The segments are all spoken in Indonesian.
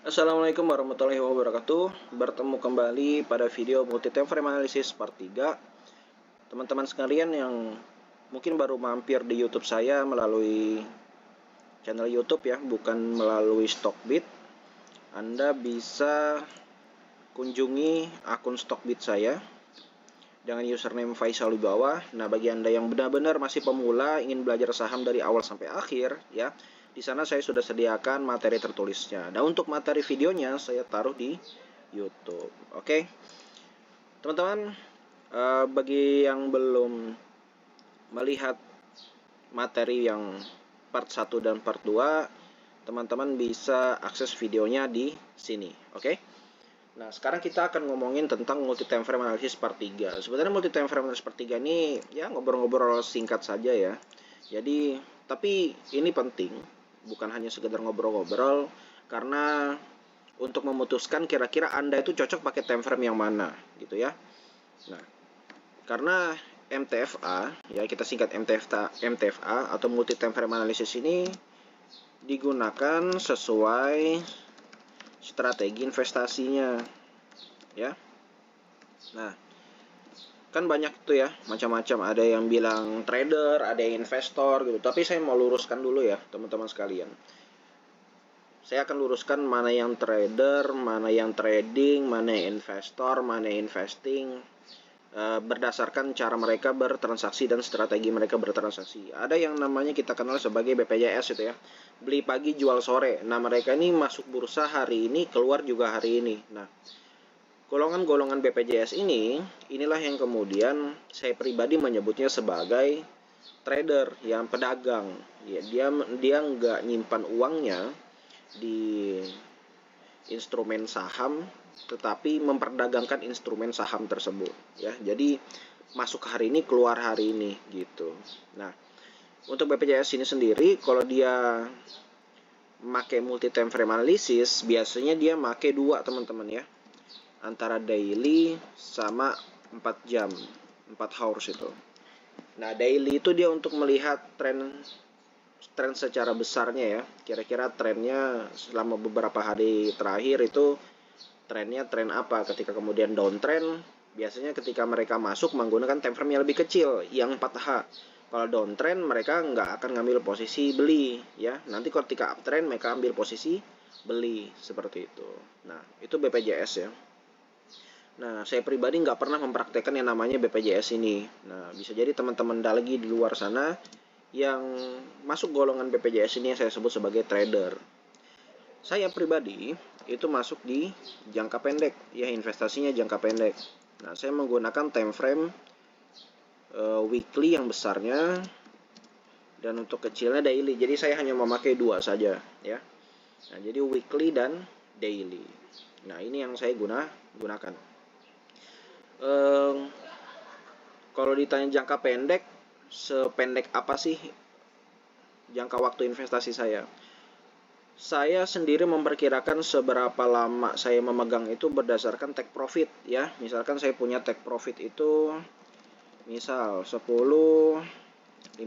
Assalamualaikum warahmatullahi wabarakatuh. Bertemu kembali pada video multi time frame analysis part 3. Teman-teman sekalian yang mungkin baru mampir di YouTube saya melalui channel YouTube ya, bukan melalui Stockbit, Anda bisa kunjungi akun Stockbit saya dengan username Faisal di bawah. Nah, bagi Anda yang benar-benar masih pemula ingin belajar saham dari awal sampai akhir ya, di sana saya sudah sediakan materi tertulisnya. Nah, untuk materi videonya saya taruh di YouTube. Oke. Teman-teman, bagi yang belum melihat materi yang part 1 dan part 2, teman-teman bisa akses videonya di sini. Oke. Nah, sekarang kita akan ngomongin tentang multi time frame analysis part 3. Sebenarnya multi time frame analysis part 3 ini ya ngobrol-ngobrol singkat saja ya. Jadi, tapi ini penting, bukan hanya sekedar ngobrol-ngobrol, karena untuk memutuskan kira-kira Anda itu cocok pakai time frame yang mana gitu ya. Nah, karena MTFA, ya kita singkat MTFA atau multi time frame analysis ini digunakan sesuai strategi investasinya ya. Nah, kan banyak tuh ya macam-macam, ada yang bilang trader, ada yang investor gitu, tapi saya mau luruskan dulu ya teman-teman sekalian. Saya akan luruskan mana yang trader, mana yang trading, mana yang investor, mana yang investing, berdasarkan cara mereka bertransaksi dan strategi mereka bertransaksi. Ada yang namanya kita kenal sebagai BPJS itu ya, beli pagi jual sore. Nah, mereka ini masuk bursa hari ini, keluar juga hari ini. Nah, golongan-golongan BPJS inilah yang kemudian saya pribadi menyebutnya sebagai trader, yang pedagang. Ya, dia nggak nyimpan uangnya di instrumen saham, tetapi memperdagangkan instrumen saham tersebut ya. Jadi masuk hari ini, keluar hari ini gitu. Nah, untuk BPJS ini sendiri, kalau dia pakai multi time frame analysis, biasanya dia pakai dua teman-teman ya, antara daily sama 4 jam, 4 hours itu. Nah, daily itu dia untuk melihat tren secara besarnya ya, kira-kira trennya selama beberapa hari terakhir itu trennya tren apa. Ketika kemudian downtrend, biasanya ketika mereka masuk menggunakan time frame yang lebih kecil, yang 4H. Kalau downtrend mereka nggak akan ngambil posisi beli ya, nanti ketika uptrend mereka ambil posisi beli, seperti itu. Nah, itu BPJS ya. Nah, saya pribadi nggak pernah mempraktekkan yang namanya BPJS ini. Nah, bisa jadi teman-teman lagi di luar sana yang masuk golongan BPJS ini yang saya sebut sebagai trader. Saya pribadi itu masuk di jangka pendek ya, investasinya jangka pendek. Nah, saya menggunakan time frame weekly yang besarnya, dan untuk kecilnya daily. Jadi saya hanya memakai dua saja ya. Nah, jadi weekly dan daily. Nah, ini yang saya gunakan. Kalau ditanya jangka pendek, sependek apa sih jangka waktu investasi saya? Saya sendiri memperkirakan seberapa lama saya memegang itu berdasarkan take profit ya. Misalkan saya punya take profit itu misal 10, 15%,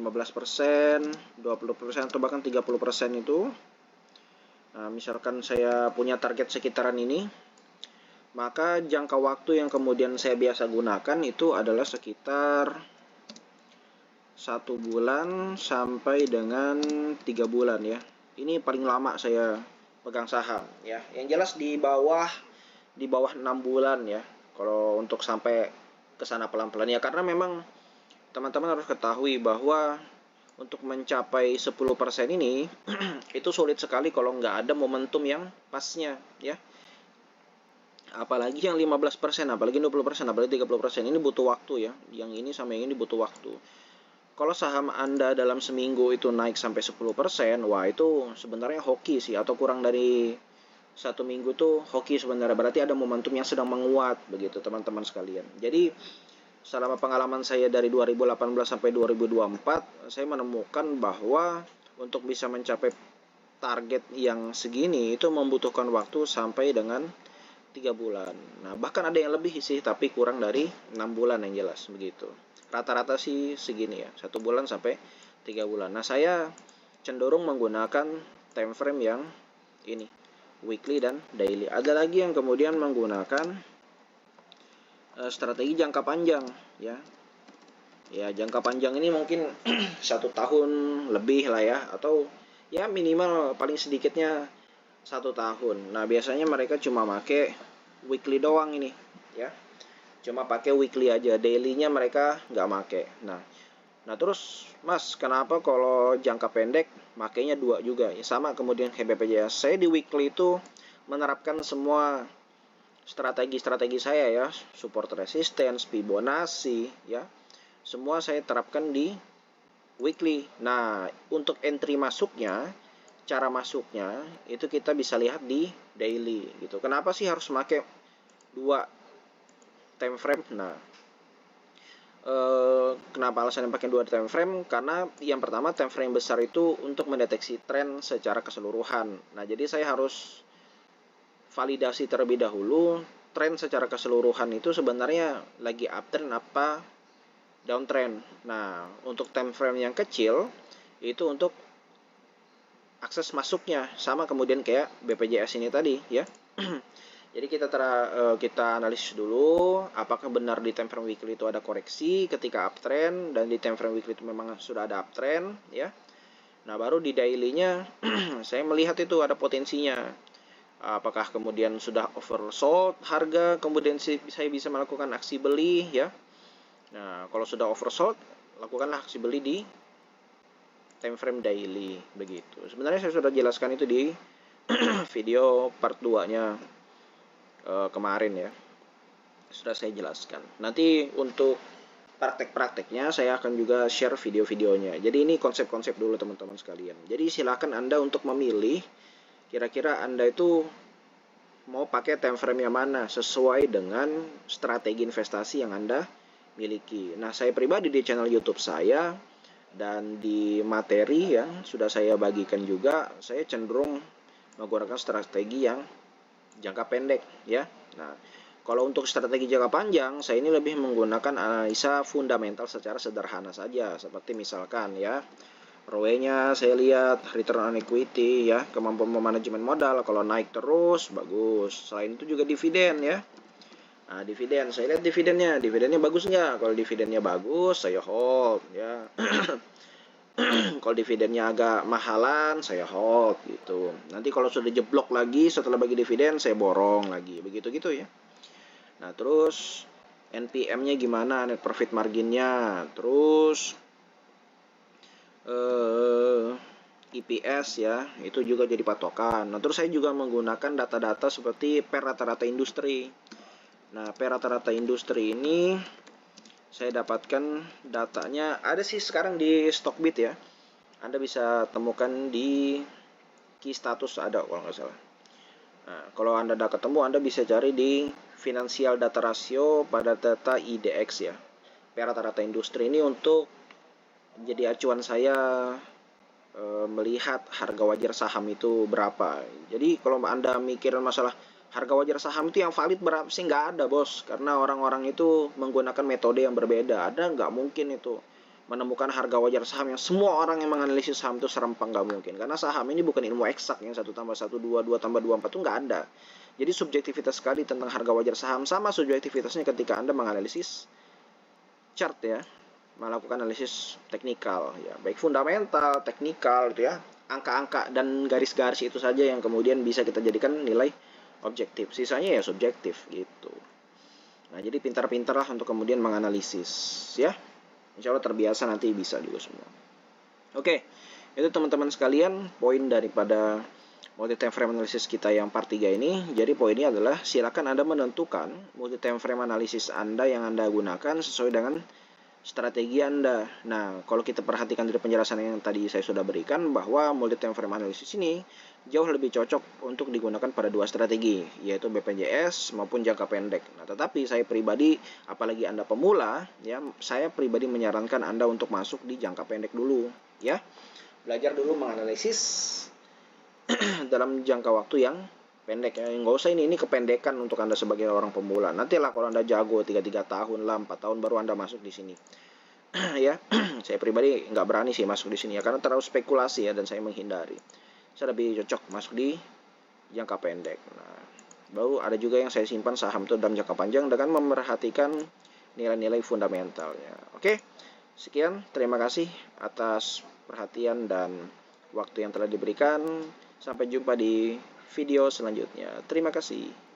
20% atau bahkan 30% itu. Nah, misalkan saya punya target sekitaran ini, maka jangka waktu yang kemudian saya biasa gunakan itu adalah sekitar 1 bulan sampai dengan 3 bulan ya. Ini paling lama saya pegang saham ya. Yang jelas di bawah 6 bulan ya, kalau untuk sampai ke sana pelan-pelan ya, karena memang teman-teman harus ketahui bahwa untuk mencapai 10% ini itu sulit sekali kalau nggak ada momentum yang pasnya ya. Apalagi yang 15%, apalagi 20%, apalagi 30%, ini butuh waktu ya. Yang ini sama yang ini butuh waktu. Kalau saham Anda dalam seminggu itu naik sampai 10%, wah itu sebenarnya hoki sih, atau kurang dari 1 minggu tuh hoki sebenarnya. Berarti ada momentum yang sedang menguat begitu teman-teman sekalian. Jadi selama pengalaman saya dari 2018 sampai 2024, saya menemukan bahwa untuk bisa mencapai target yang segini itu membutuhkan waktu sampai dengan 3 bulan. Nah, bahkan ada yang lebih sih, tapi kurang dari 6 bulan yang jelas begitu. Rata-rata sih segini ya, 1 bulan sampai 3 bulan. Nah, saya cenderung menggunakan time frame yang ini, weekly dan daily. Ada lagi yang kemudian menggunakan strategi jangka panjang, ya. Ya, jangka panjang ini mungkin 1 tahun lebih lah ya, atau ya minimal paling sedikitnya 1 tahun. Nah, biasanya mereka cuma pakai weekly doang ini, ya. Cuma pakai weekly aja, dailynya mereka nggak pakai. Nah terus Mas, kenapa kalau jangka pendek makainya 2 juga? Ya, sama kemudian kayak BPJS. Saya di weekly itu menerapkan semua strategi-strategi saya ya, support resistance, Fibonacci, ya. Semua saya terapkan di weekly. Nah, untuk entry masuknya, cara masuknya itu kita bisa lihat di daily gitu. Kenapa sih harus pakai 2 time frame? Nah, kenapa alasannya pakai 2 time frame? Karena yang pertama, time frame besar itu untuk mendeteksi tren secara keseluruhan. Nah, jadi saya harus validasi terlebih dahulu tren secara keseluruhan itu sebenarnya lagi uptrend apa downtrend. Nah, untuk time frame yang kecil itu untuk akses masuknya, sama kemudian kayak BPJS ini tadi ya. Jadi kita analisis dulu apakah benar di time frame weekly itu ada koreksi ketika uptrend, dan di time frame weekly itu memang sudah ada uptrend ya. Nah, baru di daily-nya saya melihat itu ada potensinya. Apakah kemudian sudah oversold harga, kemudian saya bisa melakukan aksi beli ya. Nah, kalau sudah oversold, lakukanlah aksi beli di time frame daily begitu. Sebenarnya saya sudah jelaskan itu di video part 2-nya kemarin ya. Sudah saya jelaskan. Nanti untuk praktek-prakteknya saya akan juga share video-videonya. Jadi ini konsep-konsep dulu teman-teman sekalian. Jadi silakan Anda untuk memilih kira-kira Anda itu mau pakai time frame yang mana sesuai dengan strategi investasi yang Anda miliki. Nah, saya pribadi di channel YouTube saya dan di materi yang sudah saya bagikan juga, saya cenderung menggunakan strategi yang jangka pendek ya. Nah, kalau untuk strategi jangka panjang, saya ini lebih menggunakan analisa fundamental secara sederhana saja, seperti misalkan ya, ROE-nya saya lihat, return on equity ya, kemampuan manajemen modal, kalau naik terus bagus. Selain itu juga dividen ya. Nah, dividen, saya lihat dividennya bagus nggak? Kalau dividennya bagus, saya hold ya. Kalau dividennya agak mahalan, saya hold gitu. Nanti kalau sudah jeblok lagi setelah bagi dividen, saya borong lagi, begitu gitu ya. Nah, terus NPM-nya gimana, net profit marginnya, terus EPS ya, itu juga jadi patokan. Nah, terus saya juga menggunakan data-data seperti per rata-rata industri. Nah, per rata-rata industri ini saya dapatkan datanya ada sih sekarang di Stockbit ya. Anda bisa temukan di key status ada kalau nggak salah. Nah, kalau Anda udah ketemu, Anda bisa cari di financial data ratio pada data IDX ya. Per rata-rata industri ini untuk jadi acuan saya melihat harga wajar saham itu berapa. Jadi kalau Anda mikirin masalah harga wajar saham itu yang valid berapa sih, nggak ada bos, karena orang-orang itu menggunakan metode yang berbeda. Ada nggak mungkin itu menemukan harga wajar saham yang semua orang yang menganalisis saham itu serempak, nggak mungkin, karena saham ini bukan ilmu eksak yang 1+1 2, 2+2 4 itu nggak ada. Jadi subjektivitas sekali tentang harga wajar saham, sama subjektivitasnya ketika Anda menganalisis chart ya, melakukan analisis teknikal ya, baik fundamental, teknikal gitu ya. Angka-angka dan garis-garis itu saja yang kemudian bisa kita jadikan nilai objektif, sisanya ya subjektif gitu. Nah, jadi pintar-pintarlah untuk kemudian menganalisis ya. Insya Allah terbiasa nanti bisa juga semua. Oke, itu teman-teman sekalian poin daripada multi time frame analysis kita yang part 3 ini. Jadi poinnya adalah silakan Anda menentukan multi time frame analysis Anda yang Anda gunakan sesuai dengan strategi Anda. Nah, kalau kita perhatikan dari penjelasan yang tadi saya sudah berikan, bahwa multi time frame analysis ini jauh lebih cocok untuk digunakan pada 2 strategi, yaitu BPJS maupun jangka pendek. Nah, tetapi saya pribadi, apalagi Anda pemula, ya, saya pribadi menyarankan Anda untuk masuk di jangka pendek dulu, ya. Belajar dulu menganalisis dalam jangka waktu yang pendek ya. Nggak usah ini kependekan untuk Anda sebagai orang pemula. Nantilah kalau Anda jago 3 tahun lah, 4 tahun baru Anda masuk di sini. Ya, saya pribadi nggak berani sih masuk di sini ya, karena terlalu spekulasi ya, dan saya menghindari. Saya lebih cocok masuk di jangka pendek. Nah, baru ada juga yang saya simpan saham itu dalam jangka panjang dengan memerhatikan nilai-nilai fundamentalnya. Oke, sekian. Terima kasih atas perhatian dan waktu yang telah diberikan. Sampai jumpa di video selanjutnya. Terima kasih.